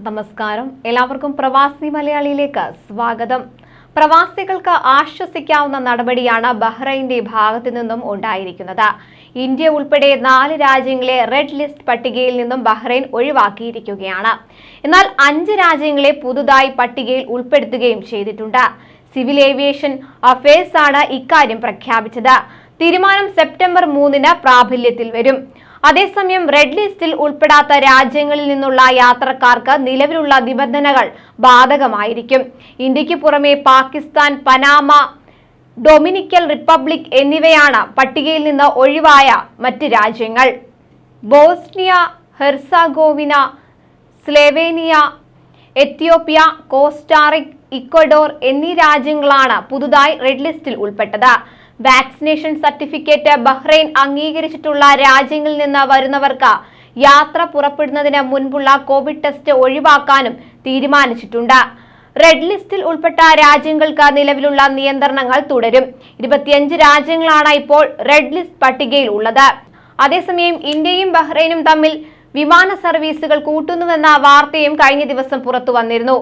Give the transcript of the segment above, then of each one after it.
നമസ്കാരം. എല്ലാവർക്കും പ്രവാസി മലയാളിയിലേക്ക് സ്വാഗതം. പ്രവാസികൾക്ക് ആശ്വസിക്കാവുന്ന നടപടിയാണ് ബഹ്റൈന്റെ ഭാഗത്തു നിന്നും ഉണ്ടായിരിക്കുന്നത്. ഇന്ത്യ ഉൾപ്പെടെ 4 രാജ്യങ്ങളെ റെഡ് ലിസ്റ്റ് പട്ടികയിൽ നിന്നും ബഹ്റൈൻ ഒഴിവാക്കിയിരിക്കുകയാണ്. എന്നാൽ 5 രാജ്യങ്ങളെ പുതുതായി പട്ടികയിൽ ഉൾപ്പെടുത്തുകയും ചെയ്തിട്ടുണ്ട്. സിവിൽ ഏവിയേഷൻ അഫയേഴ്സ് ആണ് ഇക്കാര്യം പ്രഖ്യാപിച്ചത്. തീരുമാനം സെപ്റ്റംബർ 3-ന് പ്രാബല്യത്തിൽ വരും. അതേസമയം റെഡ് ലിസ്റ്റിൽ ഉൾപ്പെടാത്ത രാജ്യങ്ങളിൽ നിന്നുള്ള യാത്രക്കാർക്ക് നിലവിലുള്ള നിബന്ധനകൾ ബാധകമായിരിക്കും. ഇന്ത്യക്ക് പുറമെ പാകിസ്ഥാൻ, പനാമ, ഡൊമിനിക്കൻ റിപ്പബ്ലിക് എന്നിവയാണ് പട്ടികയിൽ നിന്ന് ഒഴിവായ മറ്റ് രാജ്യങ്ങൾ. Bosnia Herzegovina, Slovenia, Ethiopia, Costa Rica, Ecuador എന്നീ രാജ്യങ്ങളാണ് പുതുതായി റെഡ് ലിസ്റ്റിൽ ഉൾപ്പെട്ടത്. വാക്സിനേഷൻ സർട്ടിഫിക്കറ്റ് ബഹ്റൈൻ അംഗീകരിച്ചിട്ടുള്ള രാജ്യങ്ങളിൽ നിന്ന് വരുന്നവർക്ക് യാത്ര പുറപ്പെടുന്നതിന് മുൻപുള്ള കോവിഡ് ടെസ്റ്റ് ഒഴിവാക്കാനും തീരുമാനിച്ചിട്ടുണ്ട്. റെഡ് ലിസ്റ്റിൽ ഉൾപ്പെട്ട രാജ്യങ്ങൾക്ക് നിലവിലുള്ള നിയന്ത്രണങ്ങൾ തുടരും. 25 രാജ്യങ്ങളാണ് ഇപ്പോൾ റെഡ് ലിസ്റ്റ് പട്ടികയിൽ ഉള്ളത്. അതേസമയം ഇന്ത്യയും ബഹ്റൈനും തമ്മിൽ വിമാന സർവീസുകൾ കൂട്ടുന്നുവെന്ന വാർത്തയും കഴിഞ്ഞ ദിവസം പുറത്തു വന്നിരുന്നു.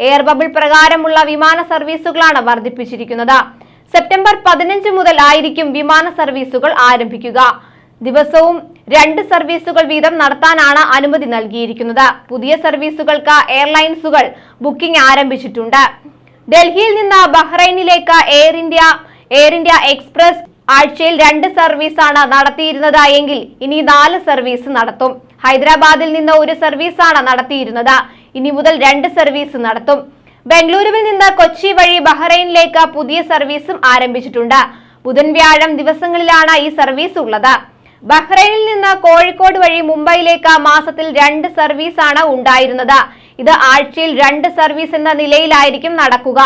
എയർ ബബിൾ പ്രകാരമുള്ള വിമാന സർവീസുകളാണ് വർദ്ധിപ്പിച്ചിരിക്കുന്നത്. സെപ്റ്റംബർ 15 മുതൽ ആയിരിക്കും വിമാന സർവീസുകൾ ആരംഭിക്കുക. ദിവസവും 2 സർവീസുകൾ വീതം നടത്താനാണ് അനുമതി നൽകിയിരിക്കുന്നത്. പുതിയ സർവീസുകൾക്ക് എയർലൈൻസുകൾ ബുക്കിംഗ് ആരംഭിച്ചിട്ടുണ്ട്. ഡൽഹിയിൽ നിന്ന് ബഹ്റൈനിലേക്ക് എയർ ഇന്ത്യ എക്സ്പ്രസ് ആഴ്ചയിൽ 2 സർവീസാണ് നടത്തിയിരുന്നത് എങ്കിൽ ഇനി 4 സർവീസ് നടത്തും. ഹൈദരാബാദിൽ നിന്ന് 1 സർവീസാണ് നടത്തിയിരുന്നത്. ഇനി മുതൽ 2 സർവീസ് നടത്തും. ബംഗളൂരുവിൽ നിന്ന് കൊച്ചി വഴി ബഹ്റൈനിലേക്ക് പുതിയ സർവീസും ആരംഭിച്ചിട്ടുണ്ട്. ബുധൻ, വ്യാഴം ദിവസങ്ങളിലാണ് ഈ സർവീസ് ഉള്ളത്. ബഹ്റൈനിൽ നിന്ന് കോഴിക്കോട് വഴി മുംബൈയിലേക്ക് മാസത്തിൽ 2 സർവീസാണ് ഉണ്ടായിരുന്നത്. ഇത് ആഴ്ചയിൽ 2 സർവീസ് എന്ന നിലയിലായിരിക്കും നടക്കുക.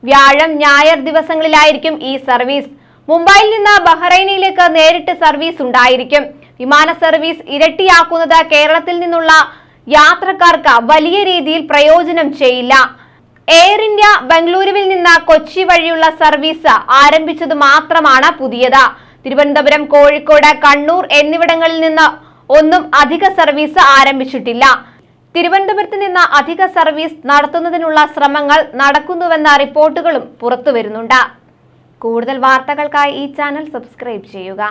വ്യാഴം, ഞായർ ദിവസങ്ങളിലായിരിക്കും ഈ സർവീസ്. മുംബൈയിൽ നിന്ന് ബഹ്റൈനിലേക്ക് നേരിട്ട് സർവീസ് ഉണ്ടായിരിക്കും. വിമാന സർവീസ് ഇരട്ടിയാക്കുന്നത് കേരളത്തിൽ നിന്നുള്ള യാത്രക്കാർക്ക് വലിയ രീതിയിൽ പ്രയോജനം ചെയ്യില്ല. എയർ ഇന്ത്യ ബംഗളൂരുവിൽ നിന്ന് കൊച്ചി വഴിയുള്ള സർവീസ് ആരംഭിച്ചത് മാത്രമാണ് പുതിയത്. തിരുവനന്തപുരം, കോഴിക്കോട്, കണ്ണൂർ എന്നിവിടങ്ങളിൽ നിന്ന് ഒന്നും അധിക സർവീസ് ആരംഭിച്ചിട്ടില്ല. തിരുവനന്തപുരത്ത് നിന്ന് അധിക സർവീസ് നടത്തുന്നതിനുള്ള ശ്രമങ്ങൾ നടക്കുന്നുവെന്ന റിപ്പോർട്ടുകളും പുറത്തുവരുന്നുണ്ട്. കൂടുതൽ വാർത്തകൾക്കായി ഈ ചാനൽ സബ്സ്ക്രൈബ് ചെയ്യുക.